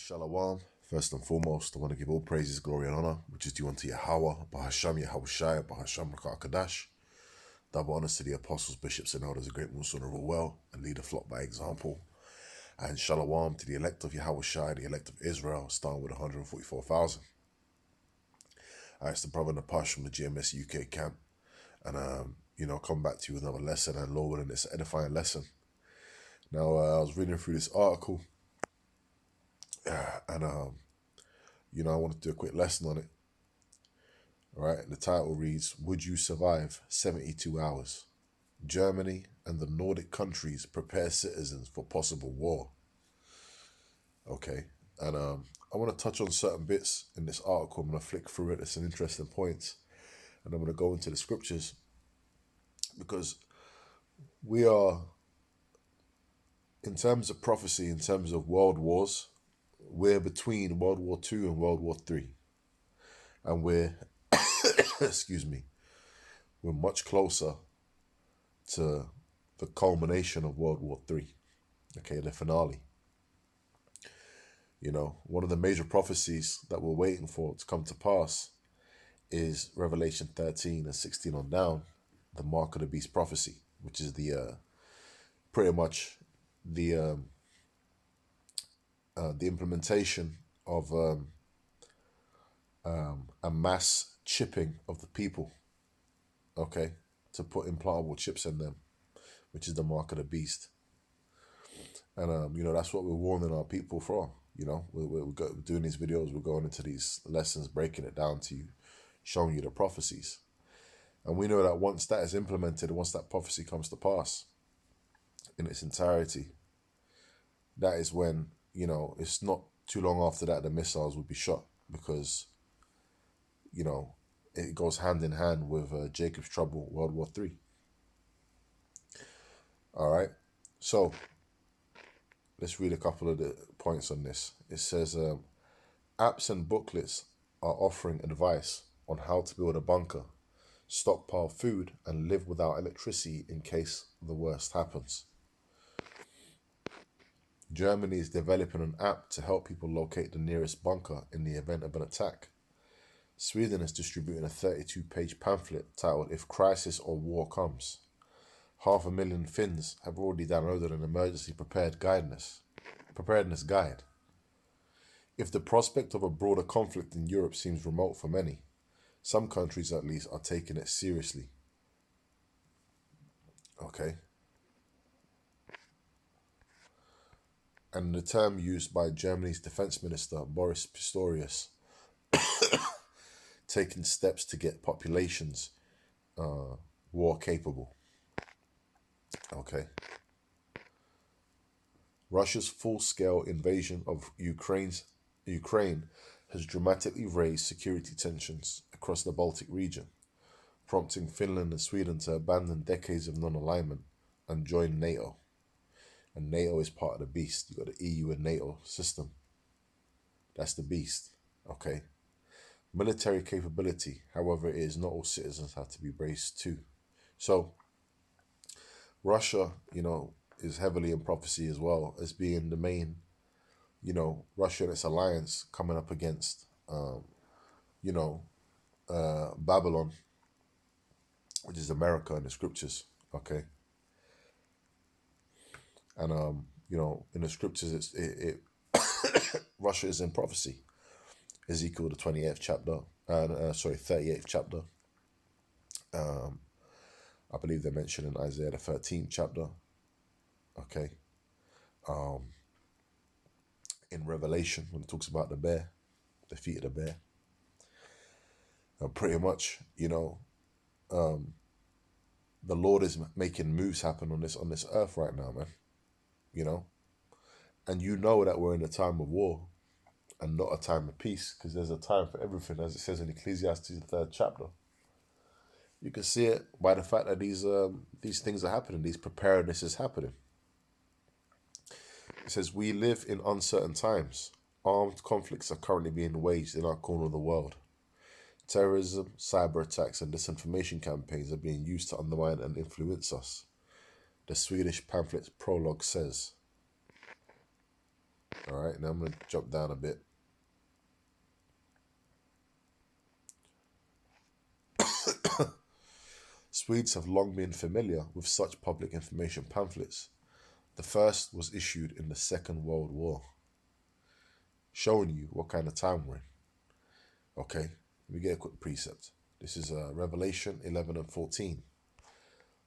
Shalom. First and foremost, I want to give all praises, glory, and honor, which is due unto Yahweh, Bahasham, Yahushai, Bahasham, Rakakadash. Double honors to the apostles, bishops, and elders, a great Musa rule well, and lead the flock by example. And Shalom to the elect of Yahushai, the elect of Israel, starting with 144,000. It's the brother Napash from the GMS UK camp. And, come back to you with another lesson, and Lord, and it's an edifying lesson. Now, I was reading through this article, and I want to do a quick lesson on it. All right, the title reads, Would you survive 72 hours? Germany and the Nordic countries prepare citizens for possible war. Okay, and I want to touch on certain bits in this article. I'm going to flick through it. There's some interesting points. And I'm going to go into the scriptures because we are, in terms of prophecy, in terms of world wars, we're between World War II and World War III. And we're, we're much closer to the culmination of World War III. Okay, the finale. One of the major prophecies that we're waiting for to come to pass is Revelation 13 and 16 on down, the Mark of the Beast prophecy, which is the pretty much the implementation of a mass chipping of the people, okay, to put implantable chips in them, which is the Mark of the Beast. And, that's what we're warning our people for. We're doing these videos, we're going into these lessons, breaking it down to you, showing you the prophecies. And we know that once that is implemented, once that prophecy comes to pass in its entirety, that is when, it's not too long after that the missiles will be shot, because, it goes hand in hand with Jacob's Trouble, World War III. All right. So let's read a couple of the points on this. It says, apps and booklets are offering advice on how to build a bunker, stockpile food, and live without electricity in case the worst happens. Germany is developing an app to help people locate the nearest bunker in the event of an attack. Sweden is distributing a 32-page pamphlet titled If Crisis or War Comes. 500,000 Finns have already downloaded an emergency preparedness guide. If the prospect of a broader conflict in Europe seems remote for many, some countries at least are taking it seriously. Okay. And the term used by Germany's defense minister, Boris Pistorius, taking steps to get populations war capable. Okay. Russia's full-scale invasion of Ukraine has dramatically raised security tensions across the Baltic region, prompting Finland and Sweden to abandon decades of non-alignment and join NATO. And NATO is part of the beast. You've got the EU and NATO system. That's the beast. Okay. Military capability, however, it is not all citizens have to be braced too. So, Russia, is heavily in prophecy as well as being the main, Russia and its alliance coming up against, Babylon, which is America in the scriptures. Okay. And, in the scriptures, Russia is in prophecy. Ezekiel, the 28th chapter, 38th chapter. I believe they're mentioned in Isaiah, the 13th chapter. Okay. In Revelation, when it talks about the bear, the feet of the bear. Pretty much, the Lord is making moves happen on this earth right now, man. And that we're in a time of war and not a time of peace, because there's a time for everything, as it says in Ecclesiastes, the 3rd chapter. You can see it by the fact that these things are happening, these preparedness is happening. It says, we live in uncertain times. Armed conflicts are currently being waged in our corner of the world. Terrorism, cyber attacks, and disinformation campaigns are being used to undermine and influence us. The Swedish pamphlet's prologue says. All right, now I'm going to jump down a bit. Swedes have long been familiar with such public information pamphlets. The first was issued in the Second World War, showing you what kind of time we're in. Okay, let me get a quick precept. This is Revelation 11 and 14.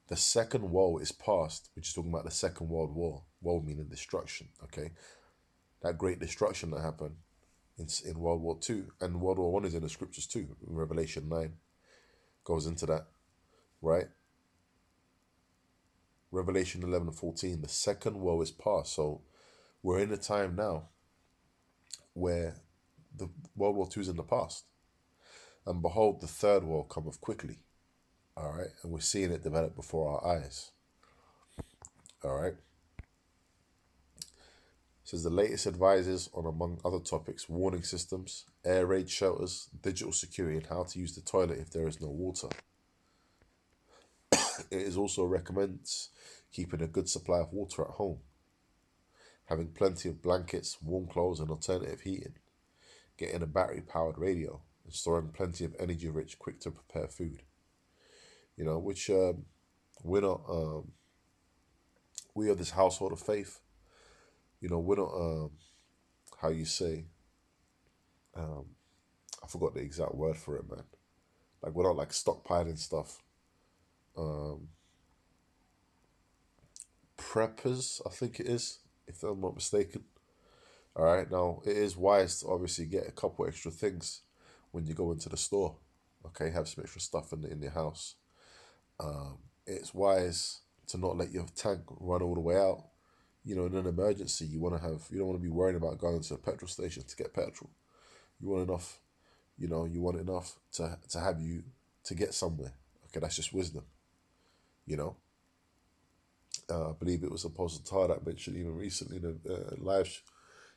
The second woe is past, which is talking about the Second World War. Woe meaning destruction, okay? That great destruction that happened in World War II, and World War One is in the scriptures too. Revelation 9 goes into that, right? Revelation 11 and 14, the second woe is past. So we're in a time now where the World War II is in the past. And behold, the third woe cometh quickly. All right. And we're seeing it develop before our eyes. All right. It says the latest advices on, among other topics, warning systems, air raid shelters, digital security, and how to use the toilet if there is no water. It is also recommends keeping a good supply of water at home, having plenty of blankets, warm clothes, and alternative heating, getting a battery-powered radio, and storing plenty of energy-rich, quick-to-prepare food. You know, which we're not. We are this household of faith. You know, we're not. How you say? I forgot the exact word for it, man. Like we're not like stockpiling stuff. Preppers, I think it is, if I'm not mistaken. All right, now it is wise to obviously get a couple extra things when you go into the store. Okay, have some extra stuff in your house. It's wise to not let your tank run all the way out. You know, in an emergency, you don't want to be worrying about going to a petrol station to get petrol. You want enough, you want enough to have you to get somewhere. Okay, that's just wisdom. You know, I believe it was Apostle Tar that mentioned even recently in a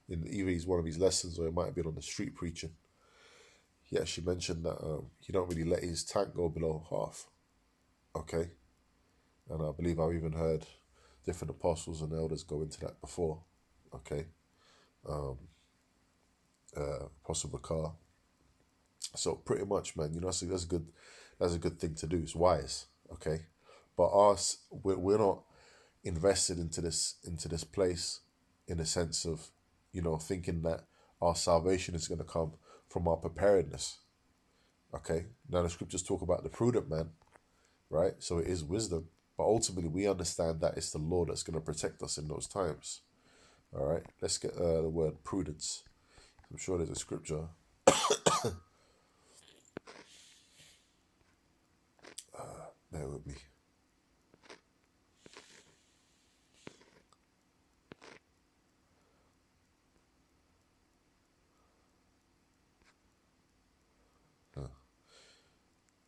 in either one of his lessons, or it might have been on the street preaching. He actually mentioned that he don't really let his tank go below half. Okay, and I believe I've even heard different apostles and elders go into that before. Okay, Apostle Bakar. So pretty much, man, that's a good thing to do. It's wise. Okay, but we're not invested into this place in a sense of thinking that our salvation is going to come from our preparedness. Okay, now the scriptures talk about the prudent man, right? So it is wisdom, but ultimately we understand that it's the Lord that's going to protect us in those times. All right, let's get the word prudence. I'm sure there's a scripture. Bear with me.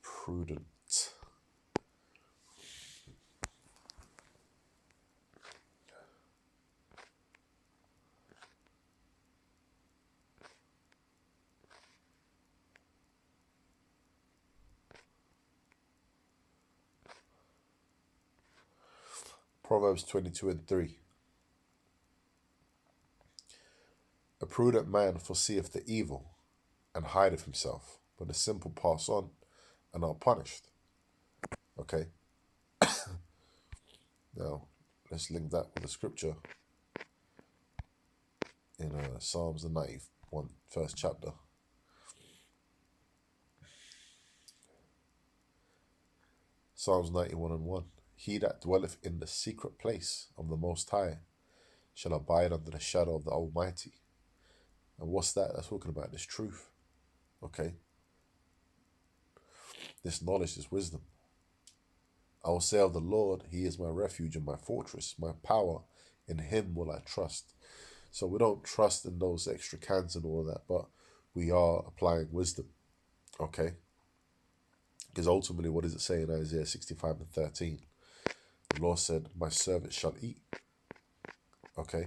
Prudent. Proverbs 22 and 3. A prudent man foreseeth the evil, and hideth himself, but the simple pass on and are punished. Okay. Now, let's link that with the scripture in Psalms the 91, first chapter. Psalms 91 and 1. He that dwelleth in the secret place of the Most High shall abide under the shadow of the Almighty. And what's that? That's talking about this truth. Okay. This knowledge is wisdom. I will say of the Lord, he is my refuge and my fortress, my power, in him will I trust. So we don't trust in those extra cans and all that, but we are applying wisdom. Okay. Because ultimately, what does it say in Isaiah 65 and 13? The Lord said, my servant shall eat. Okay.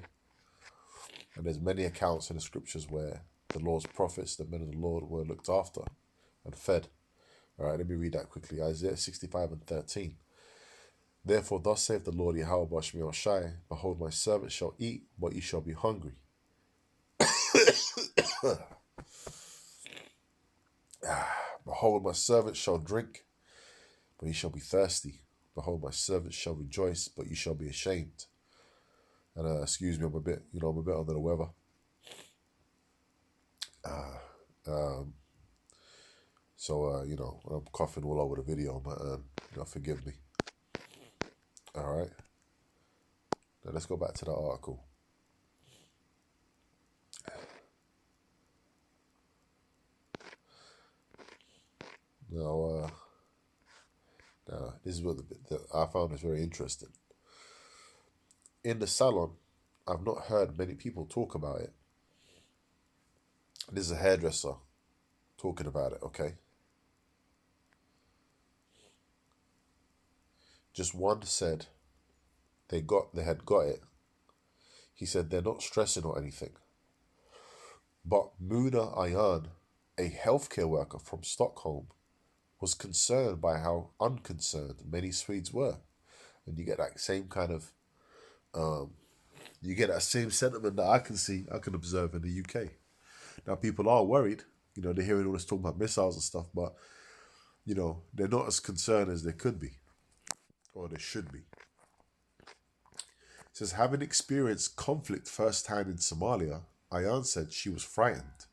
And there's many accounts in the scriptures where the Lord's prophets, the men of the Lord, were looked after and fed. All right, let me read that quickly. Isaiah 65 and 13. Therefore, thus saith the Lord Yahweh Bashmi Shai, behold, my servant shall eat, but ye shall be hungry. Behold, my servant shall drink, but he shall be thirsty. Behold, my servant shall rejoice, but you shall be ashamed. And excuse me, I'm a bit under the weather. So I'm coughing all over the video, but forgive me. All right. Now let's go back to the article. Now, this is what I found is very interesting. In the salon, I've not heard many people talk about it. This is a hairdresser talking about it, okay? Just one said they had got it. He said they're not stressing or anything. But Muna Ayan, a healthcare worker from Stockholm, was concerned by how unconcerned many Swedes were. And you get that same kind of you get that same sentiment that I can observe in the UK. Now people are worried, they're hearing all this talk about missiles and stuff, but they're not as concerned as they could be. Or they should be. It says, having experienced conflict firsthand in Somalia, Ayan said she was frightened.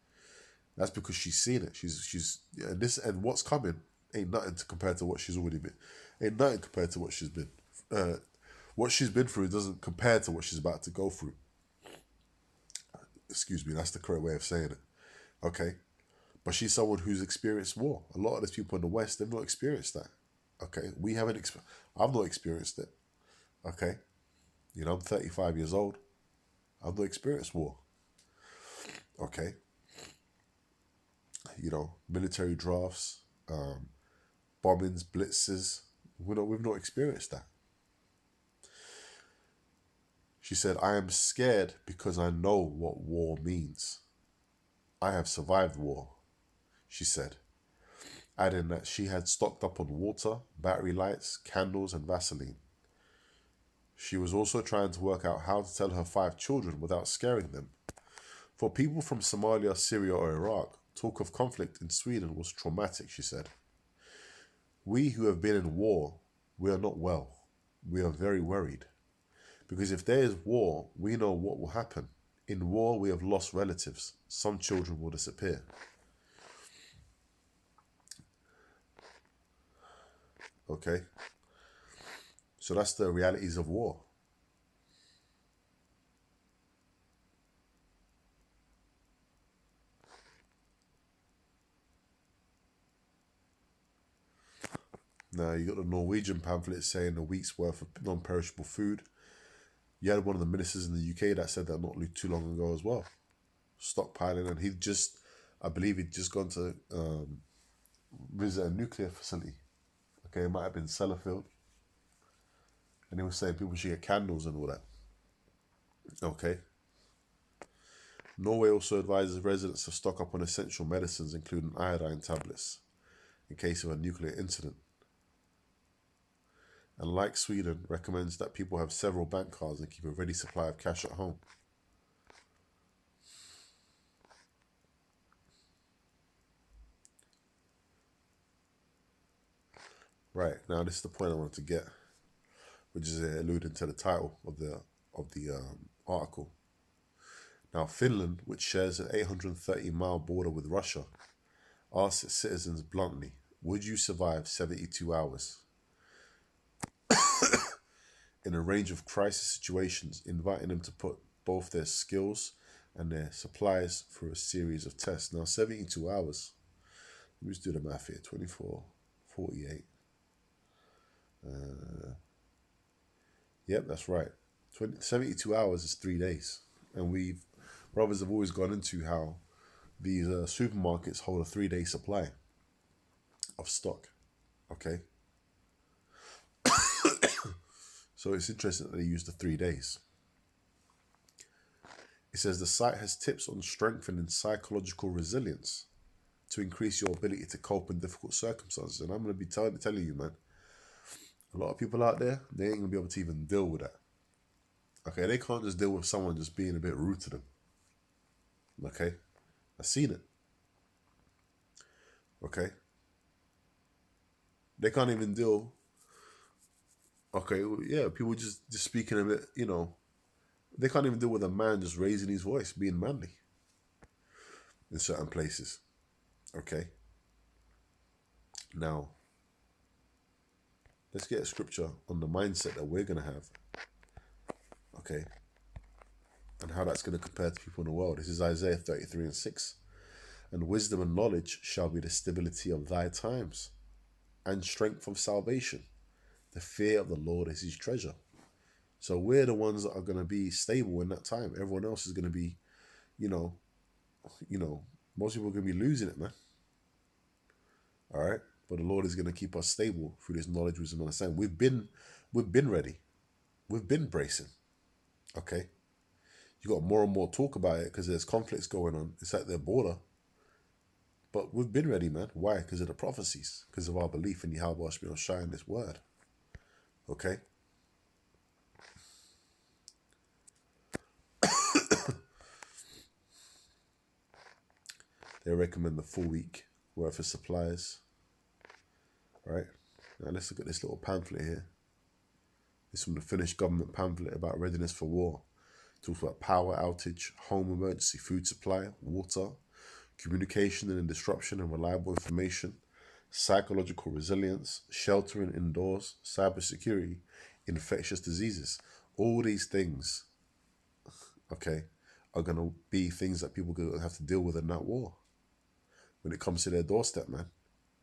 That's because she's seen it. And what's coming ain't nothing compared to what she's already been. Ain't nothing compared to what she's been. What she's been through doesn't compare to what she's about to go through. Excuse me, that's the correct way of saying it. Okay? But she's someone who's experienced war. A lot of these people in the West, they've not experienced that. Okay? I've not experienced it. Okay? I'm 35 years old. I've not experienced war. Okay? Military drafts, bombings, blitzes. We've not experienced that. She said, I am scared because I know what war means. I have survived war, she said, adding that she had stocked up on water, battery lights, candles, and Vaseline. She was also trying to work out how to tell her 5 children without scaring them. For people from Somalia, Syria, or Iraq, talk of conflict in Sweden was traumatic, she said. We who have been in war, we are not well. We are very worried. Because if there is war, we know what will happen. In war, we have lost relatives. Some children will disappear. Okay? So that's the realities of war. Now, you got the Norwegian pamphlet saying a week's worth of non-perishable food. You had one of the ministers in the UK that said that not too long ago as well. Stockpiling, and I believe he'd just gone to visit a nuclear facility. Okay, it might have been Sellafield. And he was saying people should get candles and all that. Okay. Norway also advises residents to stock up on essential medicines, including iodine tablets, in case of a nuclear incident. And like Sweden, recommends that people have several bank cards and keep a ready supply of cash at home. Right, now this is the point I wanted to get, which is alluding to the title of the article. Now, Finland, which shares an 830-mile border with Russia, asks its citizens bluntly, would you survive 72 hours? In a range of crisis situations, inviting them to put both their skills and their supplies through a series of tests. Now, 72 hours. Let me just do the math here. 24, 48. Yep, that's right. 72 hours is 3 days. And brothers have always gone into how these supermarkets hold a 3-day supply of stock. Okay? So it's interesting that they use the 3 days. It says the site has tips on strengthening psychological resilience to increase your ability to cope in difficult circumstances. And I'm going to be telling you, man, a lot of people out there, they ain't going to be able to even deal with that. Okay, they can't just deal with someone just being a bit rude to them. Okay? I've seen it. Okay. They can't even deal. Okay, well, yeah, people just speaking a bit, they can't even deal with a man just raising his voice, being manly in certain places. Okay. Now, let's get a scripture on the mindset that we're gonna have. Okay. And how that's gonna compare to people in the world. This is Isaiah 33:6. And wisdom and knowledge shall be the stability of thy times, and strength of salvation. The fear of the Lord is his treasure. So we're the ones that are going to be stable in that time. Everyone else is going to be, you know, most people are going to be losing it, man. All right, but the Lord is going to keep us stable through this knowledge, wisdom, and understanding. We've been ready. We've been bracing. Okay, you got more and more talk about it because there's conflicts going on. It's at their border. But we've been ready, man. Why? Because of the prophecies, because of our belief in Yahweh Shai Shai and this word. Okay. They recommend the full week worth of supplies. Right? Now let's look at this little pamphlet here. It's from the Finnish government pamphlet about readiness for war. It talks about power outage, home emergency food supply, water, communication and disruption and reliable information, psychological resilience, sheltering indoors, cybersecurity, infectious diseases. All these things, okay, are going to be things that people are going to have to deal with in that war when it comes to their doorstep, man.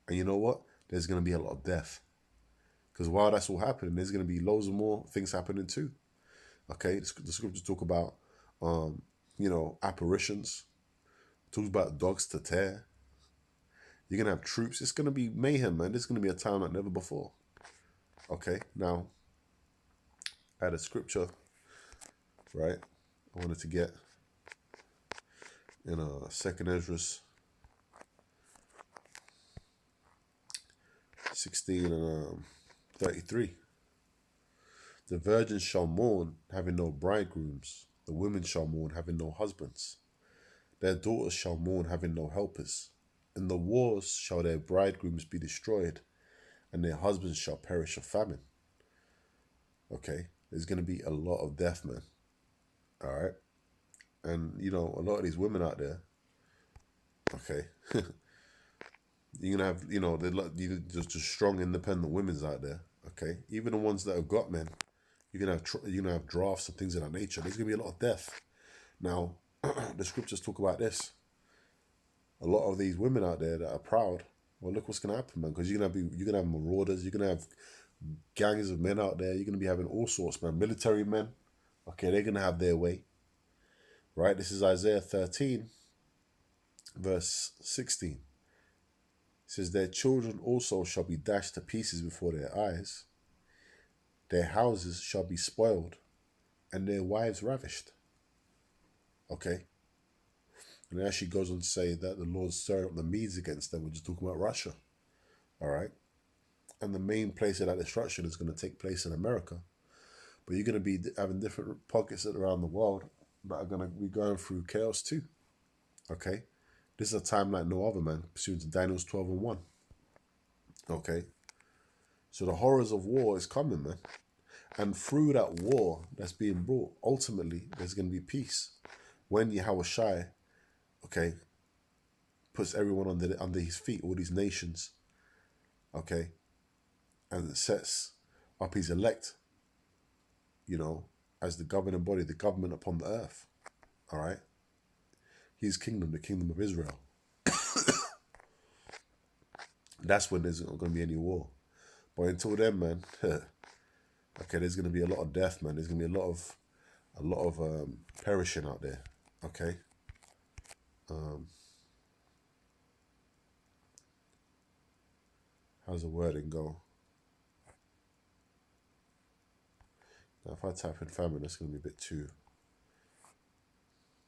And you know what? There's going to be a lot of death. Because while that's all happening, there's going to be loads of more things happening too. Okay, the scriptures talk about, apparitions. It talks about dogs to tear. You're going to have troops. It's going to be mayhem, man. This is going to be a time like never before. Okay, now, I had a scripture, right? I wanted to get in 2nd Ezra 16 and 33. The virgins shall mourn, having no bridegrooms. The women shall mourn, having no husbands. Their daughters shall mourn, having no helpers. In the wars shall their bridegrooms be destroyed, and their husbands shall perish of famine. Okay, there's going to be a lot of death, man. All right? And, a lot of these women out there, okay, you're going to have, just strong, independent women's out there, okay? Even the ones that have got men, you're gonna have drafts and things of that nature. There's gonna be a lot of death. Now, the scriptures talk about this. A lot of these women out there that are proud. Well, look what's gonna happen, man. Because you're gonna have marauders. You're gonna have gangs of men out there. You're gonna be having all sorts, man. Military men. Okay, they're gonna have their way. Right. This is Isaiah 13, verse 16. It says, "Their children also shall be dashed to pieces before their eyes. Their houses shall be spoiled, and their wives ravished." Okay. And it actually goes on to say that the Lord stirred up the Medes against them. We're just talking about Russia. All right. And the main place of that destruction is going to take place in America. But you're going to be having different pockets around the world that are going to be going through chaos too. Okay. This is a time like no other, man, pursuant to Daniel's 12 and 1. Okay. So the horrors of war is coming, man. And through that war that's being brought, ultimately, there's going to be peace. When Yahweh Shai, okay, puts everyone under his feet, all these nations, okay, and sets up his elect, as the governing body, the government upon the earth, all right? His kingdom, the kingdom of Israel. That's when there's not going to be any war. But until then, man, okay, there's going to be a lot of death, man. There's going to be a lot of perishing out there, okay? How's the wording go? Now, if I type in famine, that's going to be a bit too.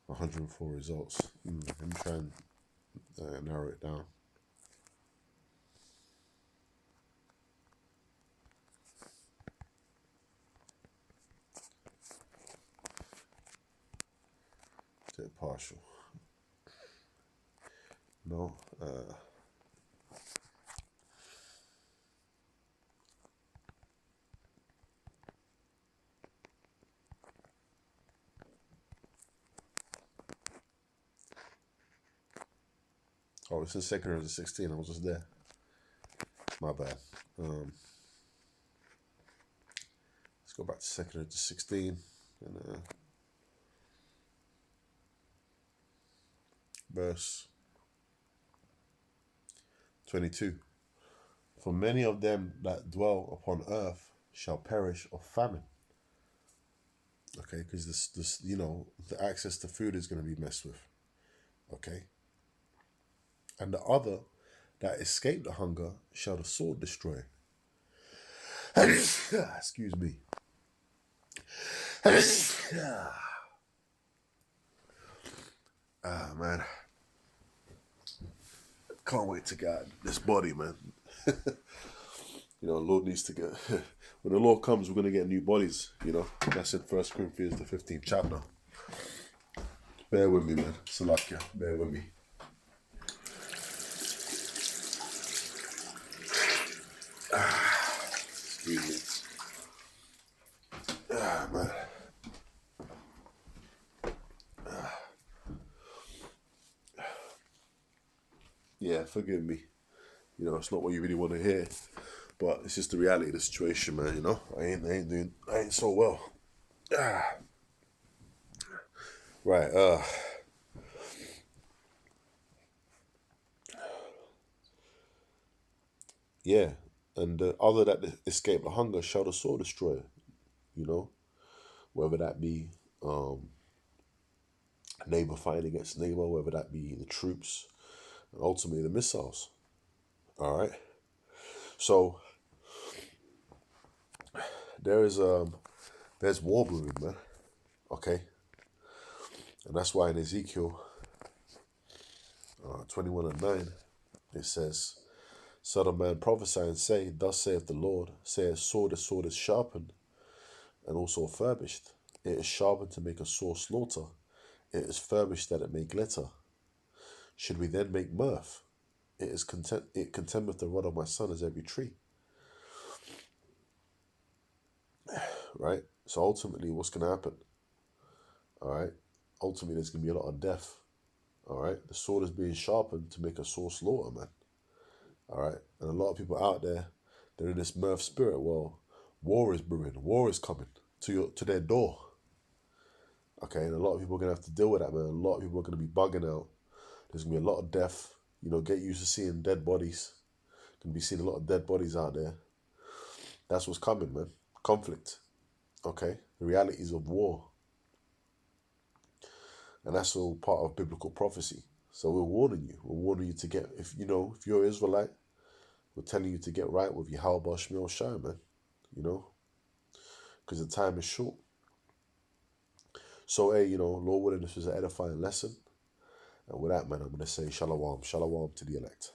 104 results. Let me try and narrow it down. Do it partial. No. Oh, it's in 2 Corinthians 16. I was just there. My bad. Let's go back to 2 Corinthians 16 and verse 22. For many of them that dwell upon earth shall perish of famine. Okay, because this, the access to food is going to be messed with. Okay. And the other that escape the hunger shall the sword destroy. Excuse me. Man. Can't wait to get this body, man. Lord needs to get... When the Lord comes, we're going to get new bodies, That's in 1 Corinthians, the 15th chapter. Bear with me, man. Salakia, bear with me. Excuse me. Man. Yeah, forgive me. It's not what you really want to hear, but it's just the reality of the situation, man. I ain't so well. Right. Yeah, and the other that escape the hunger shall the sword destroy. Whether that be neighbor fighting against neighbor, whether that be the troops, and ultimately the missiles. All right. So there's war brewing, man. Okay. And that's why in Ezekiel 21:9 it says, Son of man, prophesy and say, Thus saith the Lord, say a sword is sharpened and also furbished. It is sharpened to make a sore slaughter. It is furbished that it may glitter. Should we then make mirth? It contemneth the rod of my son as every tree. Right? So ultimately, what's going to happen? All right? Ultimately, there's going to be a lot of death. All right? The sword is being sharpened to make a sore slaughter, man. All right? And a lot of people out there, they're in this mirth spirit. Well, war is brewing. War is coming to their door. Okay? And a lot of people are going to have to deal with that, man. A lot of people are going to be bugging out. There's going to be a lot of death. Get used to seeing dead bodies. Going to be seeing a lot of dead bodies out there. That's what's coming, man. Conflict. Okay? The realities of war. And that's all part of biblical prophecy. So we're warning you. We're warning you to get, if you're Israelite, we're telling you to get right with your Yahweh Shmuel Shai, man. Because the time is short. So, hey, Lord willing, this was an edifying lesson. And with that, man, I'm going to say shalom. Shalom to the elect.